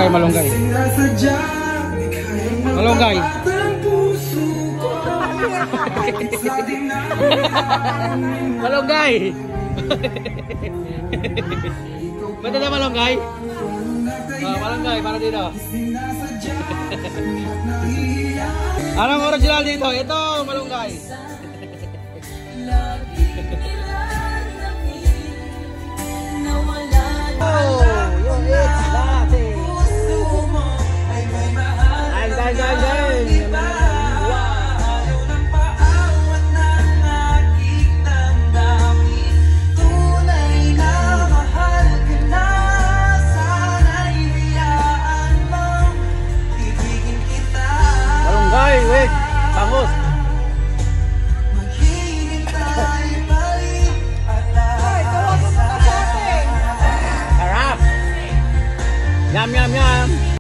Malunggay, malunggay. Malunggay. Malunggay. Pwede na malunggay? Malunggay, para dito. Anong original dito? Ito, malunggay. Oh, yung it's latte. Malunggay, wait, bangus. Sarap. Yum, yum, yum.